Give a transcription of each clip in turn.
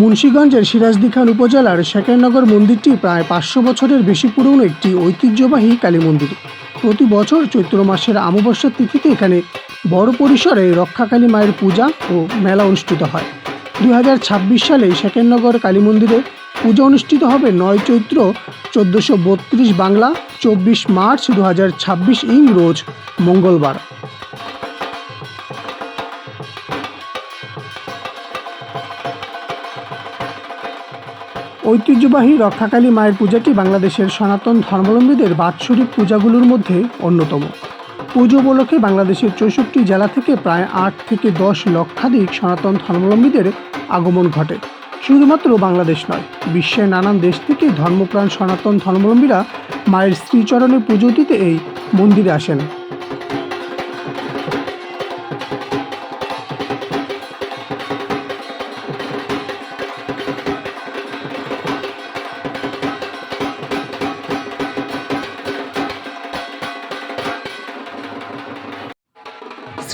মুন্সিগঞ্জের সিরাজদি খান উপজেলার শেখেরনগর মন্দিরটি প্রায় 500 বছরের বেশি পুরনো একটি ঐতিহ্যবাহী কালী মন্দির। প্রতি বছর চৈত্র মাসের অমাবস্যার তিথিতে এখানে বড় পরিসরে রক্ষাকালী মায়ের পূজা ও মেলা অনুষ্ঠিত হয়। 2026 সালে শেখেরনগর কালী মন্দিরে পূজা অনুষ্ঠিত হবে 9 চৈত্র 1432 বাংলা, 24 মার্চ 2026 রোজ মঙ্গলবার। ঐতিহ্যবাহী রক্ষাকালী মায়ের পূজাটি বাংলাদেশের সনাতন ধর্মাবলম্বীদের বাৎসরিক পূজাগুলোর মধ্যে অন্যতম। পুজো উপলক্ষে বাংলাদেশের 64 জেলা থেকে প্রায় 8 থেকে 10 লক্ষাধিক সনাতন ধর্মাবলম্বীদের আগমন ঘটে। শুধুমাত্র বাংলাদেশ নয়, বিশ্বের নানান দেশ থেকে ধর্মপ্রাণ সনাতন ধর্মাবলম্বীরা মায়ের শ্রীচরণে পুজো দিতে এই মন্দিরে আসেন।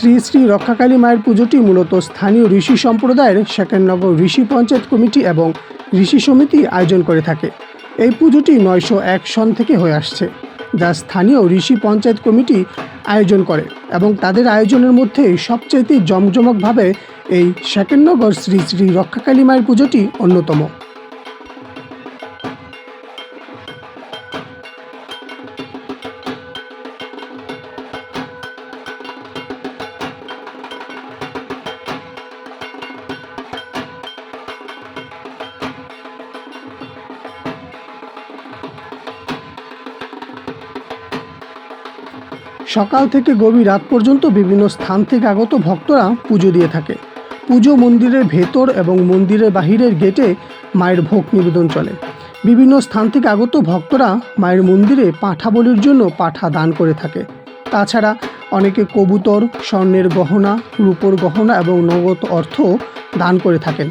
শ্রী শ্রী রক্ষাকালী মায়ের পুজোটি মূলত স্থানীয় ঋষি সম্প্রদায়ের শেখেরনগর ঋষি পঞ্চায়েত কমিটি এবং ঋষি সমিতি আয়োজন করে থাকে। এই পুজোটি 901 সন থেকে হয়ে আসছে, যা স্থানীয় ঋষি পঞ্চায়েত কমিটি আয়োজন করে এবং তাদের আয়োজনের মধ্যে সবচাইতে জমজমকভাবে এই শেখেরনগর শ্রী শ্রী রক্ষাকালী মায়ের পুজোটি অন্যতম। সকাল থেকে গভীর রাত পর্যন্ত বিভিন্ন স্থান থেকে আগত ভক্তরা পুজো দিয়ে থাকে। পুজো মন্দিরের ভেতর এবং মন্দিরের বাহিরের গেটে মায়ের ভোগ নিবেদন চলে। বিভিন্ন স্থান থেকে আগত ভক্তরা মায়ের মন্দিরে পাঁঠা বলির জন্য পাঁঠা দান করে থাকে। তাছাড়া অনেকে কবুতর, স্বর্ণের গহনা, রূপোর গহনা এবং নগদ অর্থ দান করে থাকেন।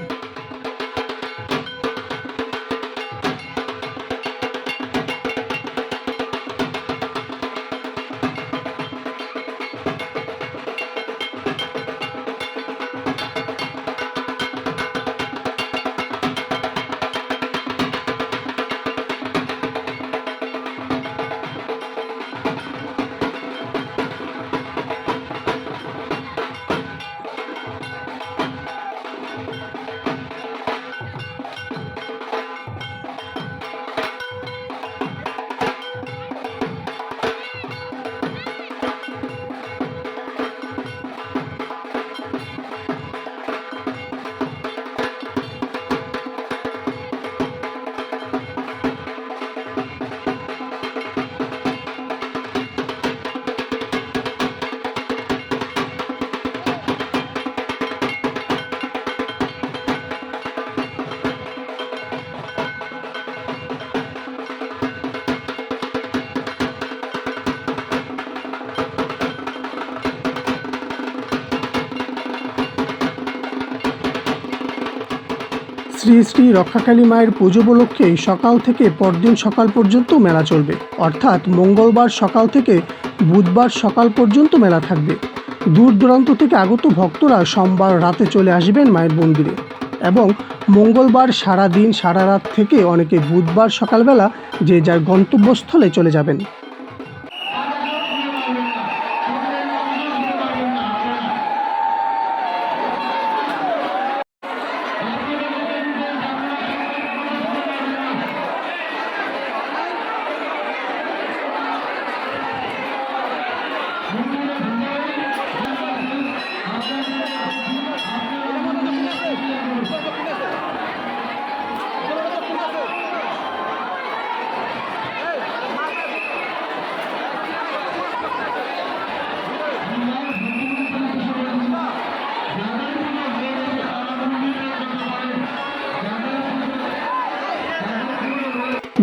শ্রী শ্রী রক্ষাকালী মায়ের পুজো উপলক্ষে সকাল থেকে পরদিন সকাল পর্যন্ত মেলা চলবে, অর্থাৎ মঙ্গলবার সকাল থেকে বুধবার সকাল পর্যন্ত মেলা থাকবে। দূর দূরান্ত থেকে আগত ভক্তরা সোমবার রাতে চলে আসবেন মায়ের মন্দিরে এবং মঙ্গলবার সারা দিন সারা রাত থেকে অনেকে বুধবার সকালবেলা যে যার গন্তব্যস্থলে চলে যাবেন।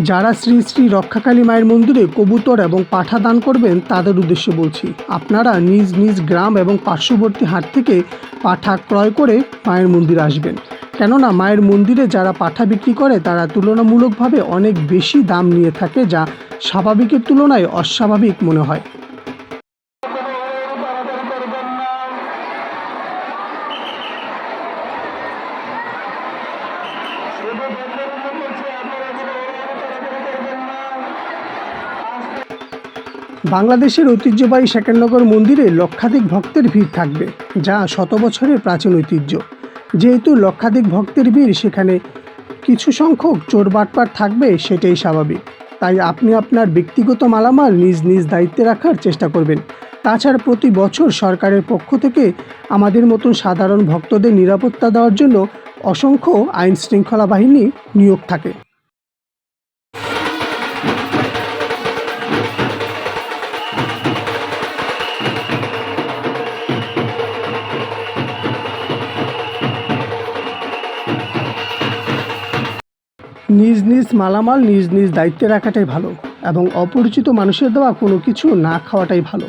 যারা শ্রী শ্রী রক্ষাকালী মায়ের মন্দিরে কবুতর এবং পাঁঠা দান করবেন তাদের উদ্দেশ্যে বলছি, আপনারা নিজ নিজ গ্রাম এবং পার্শ্ববর্তী হাট থেকে পাঁঠা ক্রয় করে মায়ের মন্দিরে আসবেন। কেননা মায়ের মন্দিরে যারা পাঁঠা বিক্রি করে তারা তুলনামূলকভাবে অনেক বেশি দাম নিয়ে থাকে, যা স্বাভাবিকের তুলনায় অস্বাভাবিক মনে হয়। বাংলাদেশের ঐতিহ্যবাহী শেখরনগর মন্দিরে লক্ষাধিক ভক্তের ভিড় থাকবে, যা শত বছরের প্রাচীন ঐতিহ্য। যেহেতু লক্ষাধিক ভক্তের ভিড়, সেখানে কিছু সংখ্যক চোর বাটপার থাকবে, সেটাই স্বাভাবিক। তাই আপনি আপনার ব্যক্তিগত মালামাল নিজ নিজ দায়িত্বে রাখার চেষ্টা করবেন। তাছাড়া প্রতি বছর সরকারের পক্ষ থেকে আমাদের মতন সাধারণ ভক্তদের নিরাপত্তা দেওয়ার জন্য অসংখ্য আইন শৃঙ্খলা বাহিনী নিয়োগ থাকে। নিজ নিজ মালামাল নিজ নিজ দায়িত্বে রাখাটাই ভালো, এবং অপরিচিত মানুষের দেওয়া কোনো কিছু না খাওয়াটাই ভালো।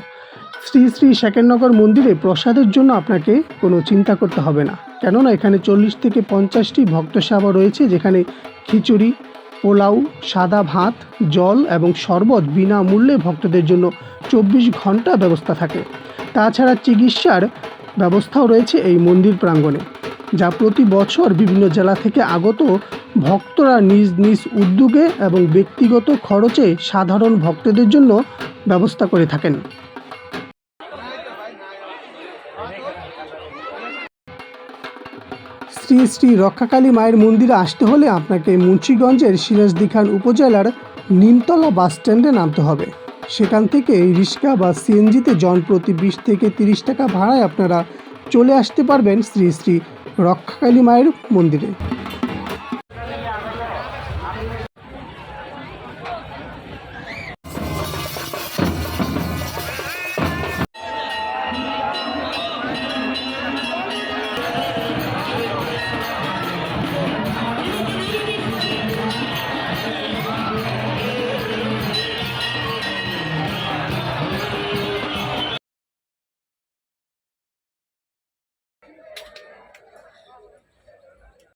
শ্রী শ্রী শেখরনগর মন্দিরে প্রসাদের জন্য আপনাকে কোনো চিন্তা করতে হবে না, কেননা এখানে 40 থেকে 50টি ভক্ত সেবা রয়েছে, যেখানে খিচুড়ি, পোলাও, সাদা ভাত, জল এবং শরবত বিনামূল্যে ভক্তদের জন্য 24 ঘন্টা ব্যবস্থা থাকে। তাছাড়া চিকিৎসার ব্যবস্থাও রয়েছে এই মন্দির প্রাঙ্গণে, যা প্রতি বছর বিভিন্ন জেলা থেকে আগত ভক্তরা নিজ নিজ উদ্যোগে এবং ব্যক্তিগত খরচে সাধারণ ভক্তদের জন্য ব্যবস্থা করে থাকেন। শ্রী শ্রী রক্ষাকালী মায়ের মন্দিরে আসতে হলে আপনাকে মুন্সিগঞ্জের সিরাজদি খান উপজেলার নিমতলা বাস স্ট্যান্ডে নামতে হবে। সেখান থেকে রিক্সা বা সিএনজিতে জনপ্রতি 20 থেকে 30 টাকা ভাড়ায় আপনারা চলে আসতে পারবেন শ্রী শ্রী রক্ষাকালী মায়ের মন্দিরে।